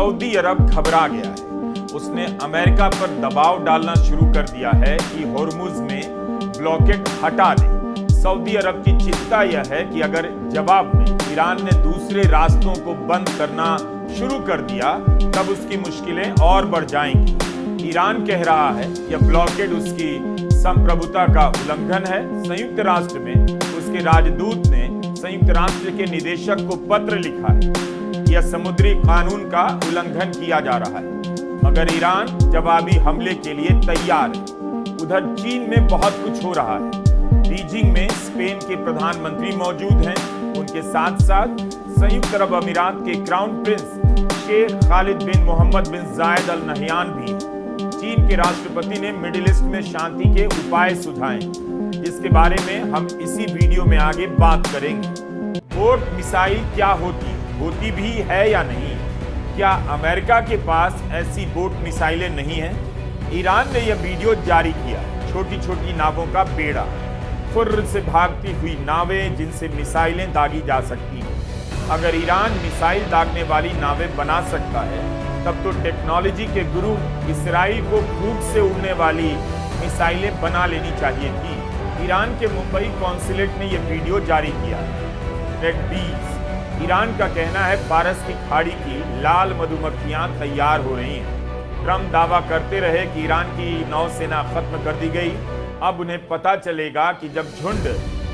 Saudi अरब घबरा गया है। उसने अमेरिका पर दबाव डालना शुरू कर दिया है कि होर्मुज में ब्लॉकेड हटा दे। सऊदी अरब की चिंता यह है कि अगर जवाब में ईरान ने दूसरे रास्तों को बंद करना शुरू कर दिया तब उसकी मुश्किलें और बढ़ जाएंगी। ईरान कह रहा है यह ब्लॉकेड उसकी संप्रभुता का उल्लंघन है। संयुक्त राष्ट्र में उसके राजदूत ने संयुक्त राष्ट्र के निदेशक को पत्र लिखा है। यह समुद्री कानून का उल्लंघन किया जा रहा है, मगर ईरान जवाबी हमले के लिए तैयार है। उधर चीन में बहुत कुछ हो रहा है। बीजिंग में स्पेन के प्रधानमंत्री मौजूद हैं। उनके साथ साथ संयुक्त अरब अमीरात के क्राउन प्रिंस शेख खालिद बिन मोहम्मद बिन जायद अल नहयान भी हैं। चीन के राष्ट्रपति ने मिडिल ईस्ट में शांति के उपाय सुझाए, जिसके बारे में हम इसी वीडियो में आगे बात करेंगे। बोट मिसाइल क्या होती भी है या नहीं? क्या अमेरिका के पास ऐसी बोट मिसाइलें नहीं हैं? ईरान ने यह वीडियो जारी किया। छोटी छोटी नावों का बेड़ा, फुर्र से भागती हुई नावें जिनसे मिसाइलें दागी जा सकती हैं। अगर ईरान मिसाइल दागने वाली नावें बना सकता है तब तो टेक्नोलॉजी के गुरु इसराइल को खूब से उड़ने वाली मिसाइलें बना लेनी चाहिए थी। ईरान के मुंबई कॉन्सुलेट ने यह वीडियो जारी किया। रेड बीज, ईरान का कहना है फारस की खाड़ी की लाल मधुमक्खियां तैयार हो रही हैं। ट्रम्प दावा करते रहे कि ईरान की नौसेना खत्म कर दी गई। अब उन्हें पता चलेगा कि जब झुंड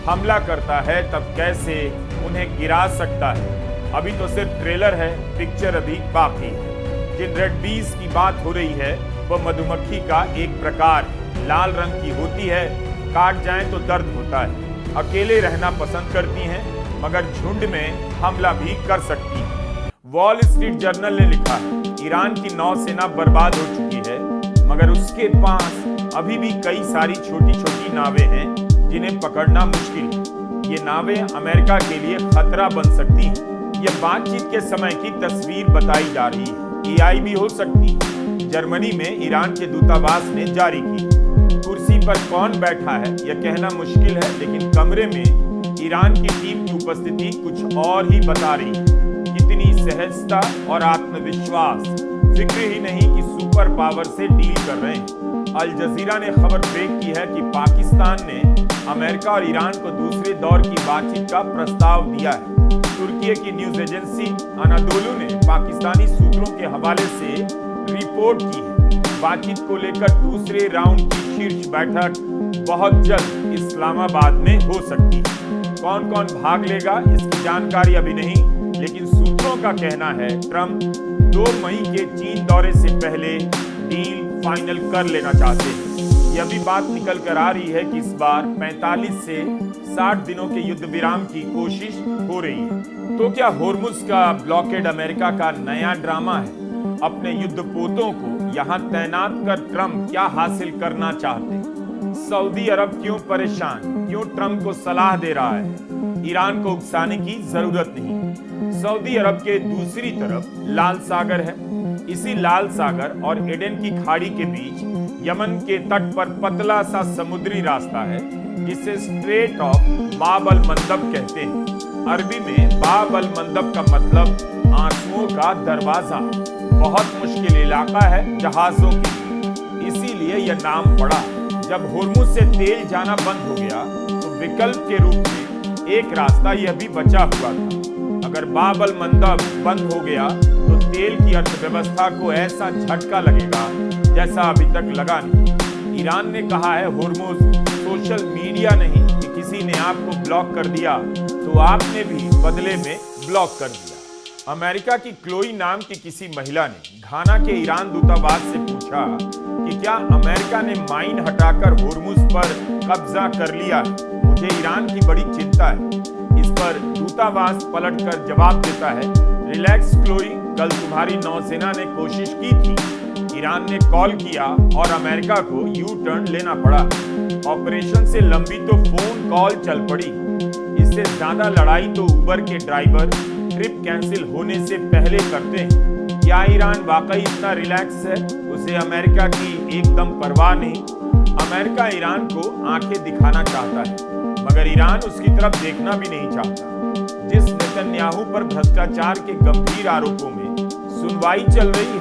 हमला करता है तब कैसे उन्हें गिरा सकता है। अभी तो सिर्फ ट्रेलर है, पिक्चर अभी बाकी है। जिन रेड बीज की बात हो रही है वह मधुमक्खी का एक प्रकार है। लाल रंग की होती है, काट जाए तो दर्द होता है। अकेले रहना पसंद करती हैं, मगर झुंड में हमला भी कर सकती है। वॉल स्ट्रीट जर्नल ने लिखा है ईरान की नौसेना बर्बाद हो चुकी है, मगर उसके पास अभी भी कई सारी छोटी छोटी नावें हैं जिन्हें पकड़ना मुश्किल है। ये नावें अमेरिका के लिए खतरा बन सकती हैं। यह बातचीत के समय की तस्वीर बताई जा रही है। एआई भी हो सकती है। जर्मनी में ईरान के दूतावास ने जारी की। कुर्सी पर कौन बैठा है यह कहना मुश्किल है, लेकिन कमरे में ईरान की टीम की उपस्थिति कुछ और ही बता रही है। कितनी सहजता और आत्मविश्वास, फिक्र ही नहीं कि सुपर पावर से डील कर रहे हैं। अल जजीरा ने खबर ब्रेक की है कि पाकिस्तान ने अमेरिका और ईरान को दूसरे दौर की बातचीत का प्रस्ताव दिया है। तुर्की की न्यूज एजेंसी अनादोलू ने पाकिस्तानी सूत्रों के हवाले से रिपोर्ट की है। बातचीत को लेकर दूसरे राउंड की शीर्ष बैठक बहुत जल्द इस्लामाबाद में हो सकती है। कौन कौन भाग लेगा इसकी जानकारी अभी नहीं, लेकिन सूत्रों का कहना है ट्रम्प 2 मई के चीन दौरे से पहले डील फाइनल कर लेना चाहते हैं। यह भी बात निकल कर आ रही है कि इस बार 45 से 60 दिनों के युद्ध विराम की कोशिश हो रही है। तो क्या होर्मुज का ब्लॉकेड अमेरिका का नया ड्रामा है? अपने युद्धपोतों को यहाँ तैनात कर ट्रम्प क्या हासिल करना चाहते हैं? सऊदी अरब क्यों परेशान, क्यों ट्रम्प को सलाह दे रहा है? ईरान को उकसाने की जरूरत नहीं। सऊदी अरब के दूसरी तरफ लाल सागर है। इसी लाल सागर और एडन की खाड़ी के बीच यमन के तट पर पतला सा समुद्री रास्ता है, जिसे स्ट्रेट ऑफ बाब अल मंदब कहते हैं। अरबी में बाब अल मंदब का मतलब आंसुओं का दरवाजा। बहुत मुश्किल इलाका है जहाजों के लिए, इसीलिए यह नाम पड़ा। जब होर्मुज से तेल जाना बंद हो गया तो विकल्प के रूप में एक रास्ता यह भी बचा हुआ था। अगर बाब अल मंदब बंद हो गया तो तेल की अर्थव्यवस्था को ऐसा झटका लगेगा जैसा अभी तक लगा नहीं। ईरान ने कहा है होर्मुज सोशल मीडिया नहीं कि किसी ने आपको ब्लॉक कर दिया तो आपने भी बदले में ब्लॉक कर दिया। अमेरिका की क्लोई नाम की किसी महिला ने घाना के ईरान दूतावास से पूछा कि क्या अमेरिका ने माइन हटाकर होर्मुज पर कब्जा कर लिया है? मुझे ईरान की बड़ी चिंता है। इस पर दूतावास पलटकर जवाब देता है, रिलैक्स क्लोई, कल तुम्हारी नौसेना ने कोशिश की थी। ईरान ने कॉल किया और अमेरिका को यू टर्न लेना पड़ा। ऑपरेशन से लंबी तो फोन कॉल चल पड़ी। इससे ज्यादा लड़ाई तो उबर के ड्राइवर ट्रिप कैंसिल होने से पहले करते हैं। क्या ईरान वाकई इतना रिलैक्स है? उसे अमेरिका की एकदम परवाह नहीं। अमेरिका ईरान को आंखें दिखाना चाहता है, मगर ईरान उसकी तरफ देखना भी नहीं चाहता। जिस नेतन्याहू पर भ्रष्टाचार के गंभीर आरोपों में सुनवाई चल रही है।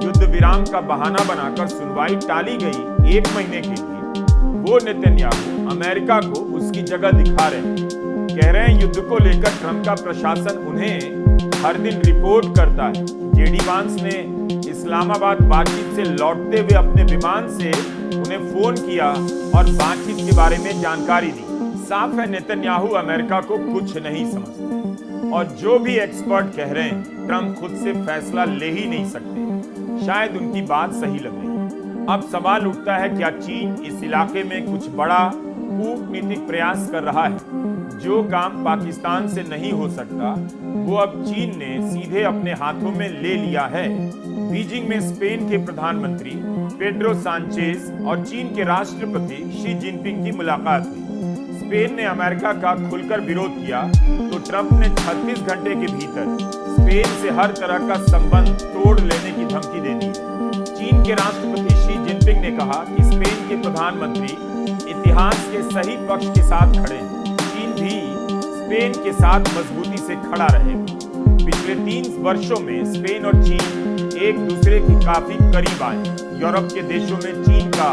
युद्ध विराम का बहाना बनाकर सुनवाई टाली गई 1 महीने के लिए। वो नेतन्याहू अमेरिका को उसकी जगह दिखा रहे हैं। कह रहे हैं युद्ध को लेकर ट्रंप का प्रशासन उन्हें हर दिन रिपोर्ट करता है। जेडी वांस ने इस्लामाबाद बातचीत से लौटते हुए अपने विमान से उन्हें फोन किया और बातचीत के बारे में जानकारी दी। साफ है नेतन्याहू अमेरिका को कुछ नहीं समझते और जो भी एक्सपर्ट कह रहे हैं ट्रंप खुद से फैसला ले ही नहीं सकते। शायद उनकी बात सही लग रही है। अब सवाल उठता है क्या चीन इस इलाके में कुछ बड़ा कूटनीतिक प्रयास कर रहा है? जो काम पाकिस्तान से नहीं हो सकता वो अब चीन ने सीधे अपने हाथों में ले लिया है। बीजिंग में स्पेन के प्रधानमंत्री पेड्रो सांचेज और चीन के राष्ट्रपति शी जिनपिंग की मुलाकात हुई। स्पेन ने अमेरिका का खुलकर विरोध किया तो ट्रंप ने 36 घंटे के भीतर स्पेन से हर तरह का संबंध तोड़ लेने की धमकी दे दी। चीन के राष्ट्रपति शी जिनपिंग ने कहा कि स्पेन के प्रधानमंत्री इतिहास के सही पक्ष के साथ खड़े हैं। चीन भी स्पेन के साथ मजबूती से खड़ा रहेगा। पिछले 3 वर्षों में स्पेन और चीन एक दूसरे के काफी करीब आए। यूरोप के देशों में चीन का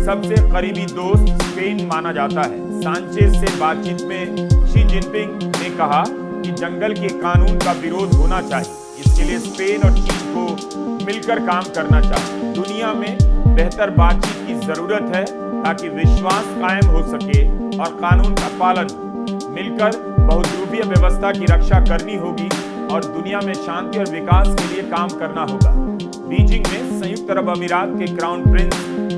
सबसे करीबी दोस्त स्पेन माना जाता है। सांचेज से बातचीत में शी जिनपिंग ने कहा कि जंगल के कानून का विरोध होना चाहिए। इसके लिए स्पेन और चीन को मिलकर काम करना चाहिए। दुनिया में बेहतर बातचीत की जरूरत है ताकि विश्वास कायम हो सके और कानून का पालन हो। मिलकर बहुध्रुवीय व्यवस्था की रक्षा करनी होगी और दुनिया में शांति और विकास के लिए काम करना होगा। बीजिंग में संयुक्त अरब अमीरात के क्राउन प्रिंस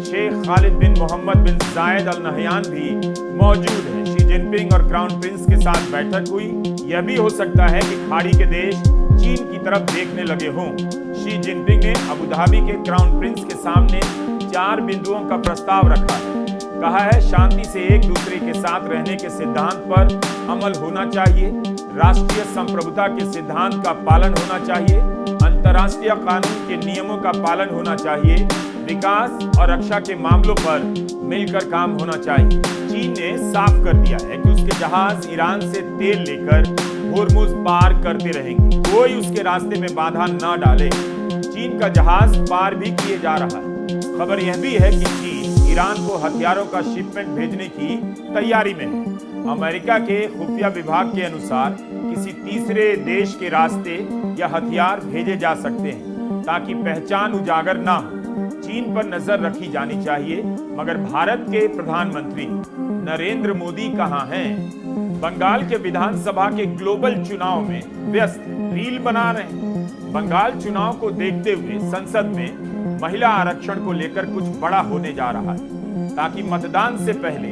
शेख खालिद बिन मोहम्मद बिन जायद अल नहयान भी मौजूद हैं। शी जिनपिंग और क्राउन प्रिंस के साथ बैठक हुई। यह भी हो सकता है कि खाड़ी के देश चीन की तरफ देखने लगे हों। शी जिनपिंग ने अबू धाबी के क्राउन प्रिंस के सामने 4 बिंदुओं का प्रस्ताव रखा है। कहा है शांति से एक दूसरे के साथ रहने के सिद्धांत पर अमल होना चाहिए, राष्ट्रीय संप्रभुता के सिद्धांत का पालन होना चाहिए, अंतर्राष्ट्रीय कानून के नियमों का पालन होना चाहिए, विकास और रक्षा के मामलों पर मिलकर काम होना चाहिए। चीन ने साफ कर दिया है कि उसके जहाज ईरान से तेल लेकर होर्मुज पार करते रहेंगे। कोई उसके रास्ते में बाधा न डाले। चीन का जहाज पार भी किए जा रहा है। खबर यह भी है कि चीन ईरान को हथियारों का शिपमेंट भेजने की तैयारी में है। अमेरिका के खुफिया विभाग के अनुसार किसी तीसरे देश के रास्ते या हथियार भेजे जा सकते हैं ताकि पहचान उजागर ना हो। चीन पर नजर रखी जानी चाहिए। मगर भारत के प्रधानमंत्री नरेंद्र मोदी कहां हैं? बंगाल के विधानसभा के ग्लोबल चुनाव में व्यस्त रील बना रहे हैं। बंगाल चुनाव को देखते हुए संसद में महिला आरक्षण को लेकर कुछ बड़ा होने जा रहा है ताकि मतदान से पहले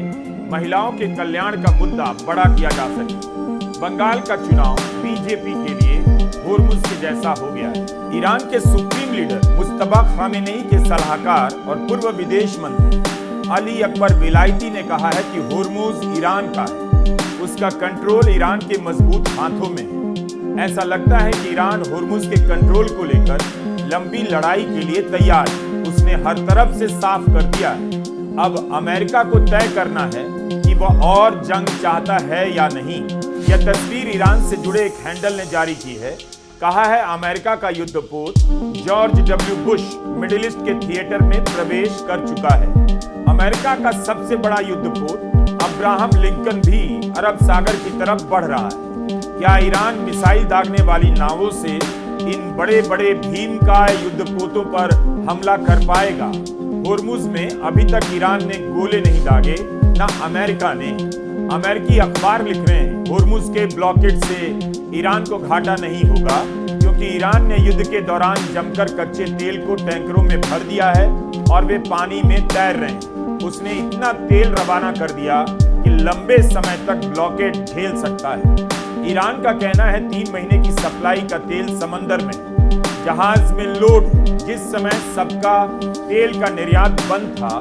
महिलाओं के कल्याण का मुद्दा बड़ा किया जा सके। बंगाल का चुनाव बीजेपी के लिए होर्मुज के जैसा हो गया है। ईरान के सुप्रीम लीडर मुस्तफा खामेनेई के सलाहकार और पूर्व विदेश मंत्री अली अकबर विलायती ने कहा है कि होर्मुज ईरान का है, उसका कंट्रोल ईरान के मजबूत हाथों में है। ऐसा लगता है कि ईरान होर्मुज के कंट्रोल को लेकर लंबी लड़ाई के लिए तैयार है। उसने हर तरफ से साफ कर दिया है। अब अमेरिका को तय करना है कि वह और जंग चाहता है या नहीं। यह तस्वीर ईरान से जुड़े एक हैंडल ने जारी की है। कहा है अमेरिका का युद्धपोत George W Bush middle east के थिएटर में प्रवेश कर चुका है। अमेरिका का सबसे बड़ा युद्धपोत अब्राहम लिंकन भी अरब सागर की तरफ बढ़ रहा है। क्या ईरान मिसाइल दागने वाली नावों से इन बड़े बड़े भीमकाय युद्धपोतों पर हमला कर पाएगा? होर्मुज में अभी तक ईरान ने गोले नहीं दागे, ना अमेरिका ने। अमेरिकी अखबार लिख रहे हैं होर्मुज के ब्लॉकेड से ईरान को घाटा नहीं होगा क्योंकि ईरान ने युद्ध के दौरान जमकर कच्चे तेल को टैंकरों में भर दिया है और वे पानी में तैर रहे हैं। उसने इतना तेल रवाना कर दिया कि लंबे समय तक ब्लॉकेड झेल सकता है। ईरान का कहना है 3 महीने की सप्लाई का तेल समंदर में जहाज में लोड। जिस समय सबका तेल का निर्यात बंद था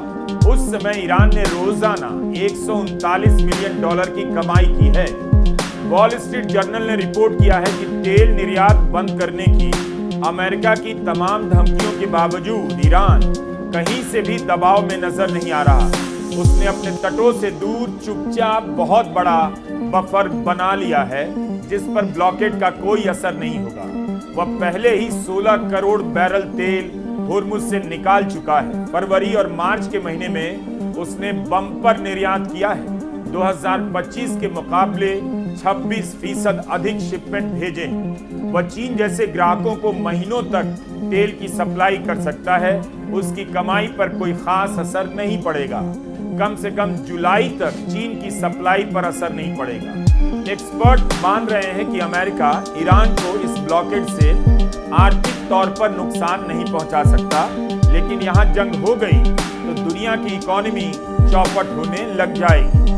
उस समय ईरान ने रोजाना $139 मिलियन की कमाई की है। वॉल स्ट्रीट जर्नल ने रिपोर्ट किया है कि तेल निर्यात बंद करने की अमेरिका की तमाम धमकियों के बावजूद ईरान कहीं से भी दबाव में नजर नहीं आ रहा। उसने अपने तटों से दूर चुपचाप बहुत बड़ा बफर बना लिया है जिस पर ब्लॉकेड का कोई असर नहीं होगा। वह पहले ही 16 करोड़ बैरल तेल होर्मुज से निकाल चुका है। फरवरी और मार्च के महीने में उसने बम्पर निर्यात किया है। 2025 के मुकाबले 26% अधिक शिपमेंट भेजे हैं। वह चीन जैसे ग्राहकों को महीनों तक तेल की सप्लाई कर सकता है। उसकी कमाई पर कोई खास असर नहीं पड़ेगा। कम से कम जुलाई तक चीन की सप्लाई पर असर नहीं पड़ेगा। एक्सपर्ट मान रहे हैं कि अमेरिका ईरान को इस ब्लॉकेड से आर्थिक तौर पर नुकसान नहीं पहुंचा सकता, लेकिन यहां जंग हो गई तो दुनिया की इकोनॉमी चौपट होने लग जाएगी।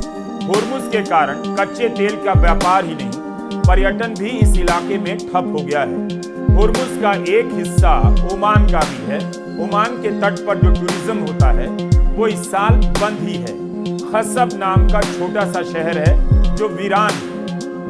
होर्मुज के कारण कच्चे तेल का व्यापार ही नहीं, पर्यटन भी इस इलाके में ठप हो गया है। होर्मुज का एक हिस्सा ओमान का भी है। ओमान के तट पर जो टूरिज्म होता है वो इस साल बंद ही है। खसब नाम का छोटा सा शहर है जो वीरान है।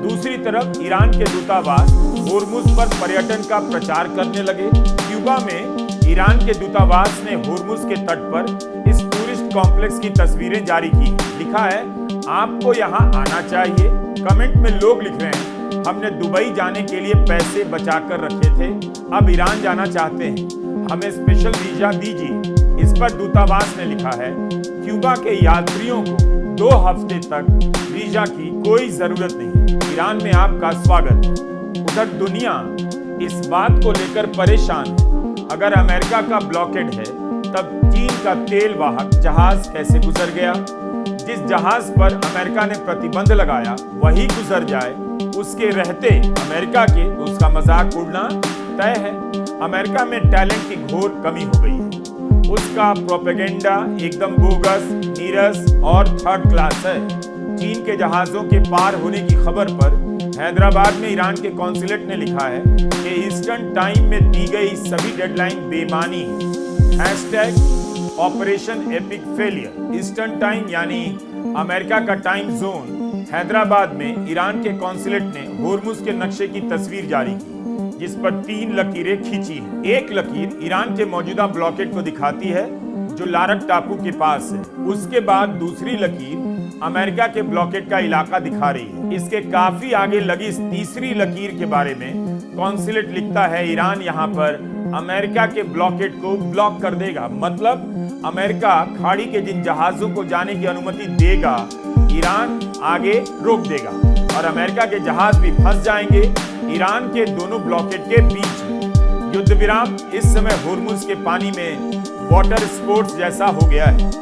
दूसरी तरफ ईरान के दूतावास होर्मुज पर पर्यटन का प्रचार करने लगे। क्यूबा में ईरान के दूतावास ने होर्मुज के तट पर इस टूरिस्ट कॉम्प्लेक्स की तस्वीरें जारी की। लिखा है, आपको यहाँ आना चाहिए। कमेंट में लोग लिख रहे हैं, हमने दुबई जाने के लिए पैसे बचाकर रखे थे, अब ईरान जाना चाहते हैं, हमें स्पेशल वीजा दीजिए। इस पर दूतावास ने लिखा है, क्यूबा के यात्रियों को 2 हफ्ते तक वीजा की कोई जरूरत नहीं, ईरान में आपका स्वागत है। उधर दुनिया इस बात को लेकर परेशान है। अगर अमेरिका का ब्लॉकेड है तब चीन का तेल वाहक जहाज कैसे गुजर गया? जिस जहाज पर अमेरिका ने प्रतिबंध लगाया वही गुजर जाए, उसके रहते अमेरिका के उसका मजाक उड़ना तय है। अमेरिका में टैलेंट की घोर कमी हो गई है। उसका प्रोपेगेंडा एकदम बोगस, नीरस और थर्ड क्लास है। चीन के जहाजों के पार होने की खबर पर हैदराबाद में ईरान के कॉन्सुलेट ने लिखा है कि ईस्टर्न टाइम में दी गई सभी डेडलाइन बेमानी है। Operation epic failure. Eastern time यानी अमेरिका का टाइम जोन। हैदराबाद में ईरान के कॉन्सुलेट ने होर्मुज के नक्शे की तस्वीर जारी की जिस पर 3 लकीरें खींची हैं। एक लकीर ईरान के मौजूदा ब्लॉकेड को दिखाती है जो लारक टापू के पास है। उसके बाद दूसरी लकीर अमेरिका के ब्लॉकेड का इलाका दिखा रही है। इसके काफी आगे लगी इस तीसरी लकीर के बारे में कॉन्सुलेट लिखता है, ईरान यहाँ पर अमेरिका के ब्लॉकेड को ब्लॉक कर देगा। मतलब अमेरिका खाड़ी के जिन जहाजों को जाने की अनुमति देगा, ईरान आगे रोक देगा और अमेरिका के जहाज भी फंस जाएंगे ईरान के दोनों ब्लॉकेड के बीच। युद्ध विराम इस समय होर्मुज के पानी में वाटर स्पोर्ट्स जैसा हो गया है।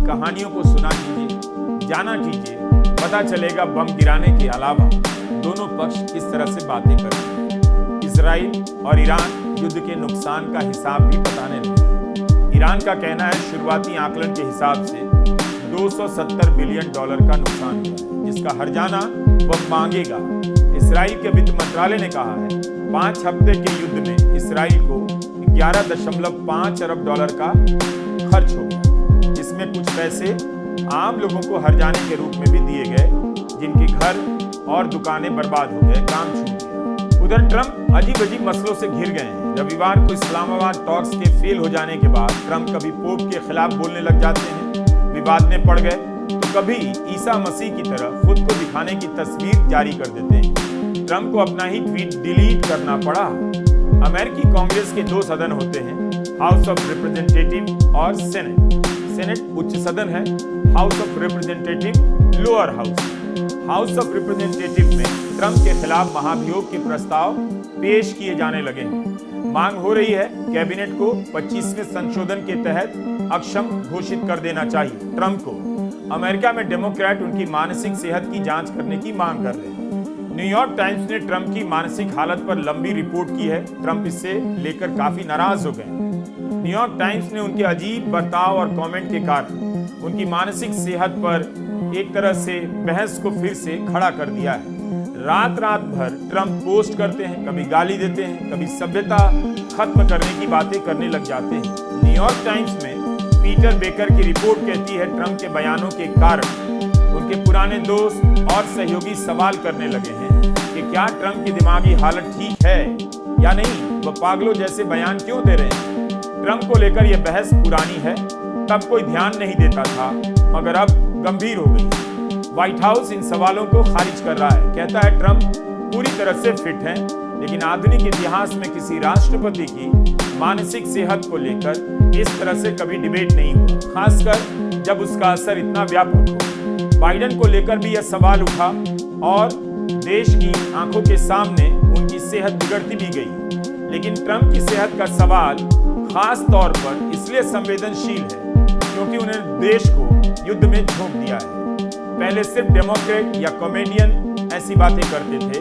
कहानियों को सुना कीजिए, जाना कीजिए, पता चलेगा बम गिराने के अलावा दोनों पक्ष किस तरह से बातें करते हैं। इजराइल और ईरान युद्ध के नुकसान का हिसाब भी बताने लगे। ईरान का कहना है शुरुआती आकलन के हिसाब से $270 बिलियन का नुकसान हुआ, जिसका हर्जाना वह मांगेगा। इजराइल के वित्त मंत्रालय ने कहा है 5 हफ्ते के युद्ध में इजराइल को $11.5 अरब का खर्च हो गया, जिसमें कुछ पैसे आम लोगों को हर्जाने के रूप में भी दिए गए, जिनके घर और दुकानें बर्बाद हो गए, काम छूट गए। उधर ट्रंप अजीब अजीब मसलों से घिर गए हैं। रविवार को इस्लामाबाद टॉक्स के फेल हो जाने के बाद ट्रंप कभी पोप के खिलाफ बोलने लग जाते हैं, विवाद में पड़ गए, तो कभी ईसा मसीह की तरह खुद को दिखाने की तस्वीर जारी कर देते हैं। ट्रंप को अपना ही ट्वीट डिलीट करना पड़ा। अमेरिकी कांग्रेस के 2 सदन होते हैं, हाउस ऑफ रिप्रेजेंटेटिव और सेनेट। सेनेट उच्च सदन है, house of representative lower house. House of representative में ट्रंप के खिलाफ महाभियोग के प्रस्ताव पेश किए जाने लगे हैं। मांग हो रही है कैबिनेट को 25वें संशोधन के तहत अक्षम घोषित कर देना चाहिए ट्रंप को। अमेरिका में डेमोक्रेट उनकी मानसिक सेहत की जांच करने की मांग कर रहे हैं। न्यूयॉर्क टाइम्स ने ट्रंप की मानसिक हालत पर लंबी रिपोर्ट की है। ट्रंप इससे लेकर काफी नाराज हो गए। न्यूयॉर्क टाइम्स ने उनके अजीब बर्ताव और कमेंट के कारण उनकी मानसिक सेहत पर एक तरह से बहस को फिर से खड़ा कर दिया है। रात भर ट्रंप पोस्ट करते हैं, कभी गाली देते हैं, कभी सभ्यता खत्म करने की बातें करने लग जाते हैं। न्यूयॉर्क टाइम्स में पीटर बेकर की रिपोर्ट कहती है ट्रंप के बयानों के कारण उनके पुराने दोस्त और सहयोगी सवाल करने लगे हैं कि क्या ट्रंप की दिमागी हालत ठीक है या नहीं, वह पागलों जैसे बयान क्यों दे रहे हैं। ट्रंप को लेकर यह बहस पुरानी है, तब कोई ध्यान नहीं देता था, मगर अब गंभीर हो गई। व्हाइट हाउस इन सवालों को खारिज कर रहा है, कहता है ट्रंप पूरी तरह से फिट हैं, लेकिन आधुनिक इतिहास में किसी राष्ट्रपति की मानसिक सेहत को लेकर इस तरह से कभी डिबेट नहीं हुआ, खासकर जब उसका असर इतना व्यापक हो। बाइडेन को लेकर भी यह सवाल उठा और देश की आंखों के सामने उनकी सेहत बिगड़ती भी गई। लेकिन ट्रंप की सेहत का सवाल खास तौर पर इसलिए संवेदनशील है क्योंकि उन्होंने देश को युद्ध में झोंक दिया है। पहले सिर्फ डेमोक्रेट या कॉमेडियन ऐसी बातें करते थे,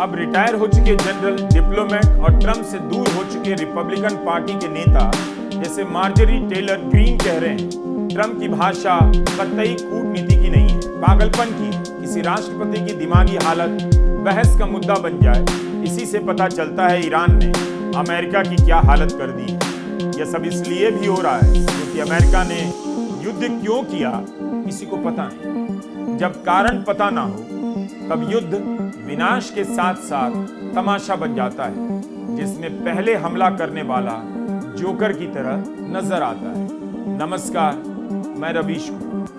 अब रिटायर हो चुके जनरल, डिप्लोमेट और ट्रंप से दूर हो चुके रिपब्लिकन पार्टी के नेता जैसे मार्जरी टेलर ग्रीन कह रहे हैं ट्रंप की भाषा कतई कूटनीति की नहीं है, पागलपन की है। किसी राष्ट्रपति की दिमागी हालत बहस का मुद्दा बन जाए, इसी से पता चलता है ईरान ने अमेरिका की क्या हालत कर दी है। यह सब इसलिए भी हो रहा है क्योंकि अमेरिका ने युद्ध क्यों किया किसी को पता नहीं। जब कारण पता ना हो तब युद्ध विनाश के साथ साथ तमाशा बन जाता है, जिसमें पहले हमला करने वाला जोकर की तरह नजर आता है। नमस्कार, मैं रवीश कुमार।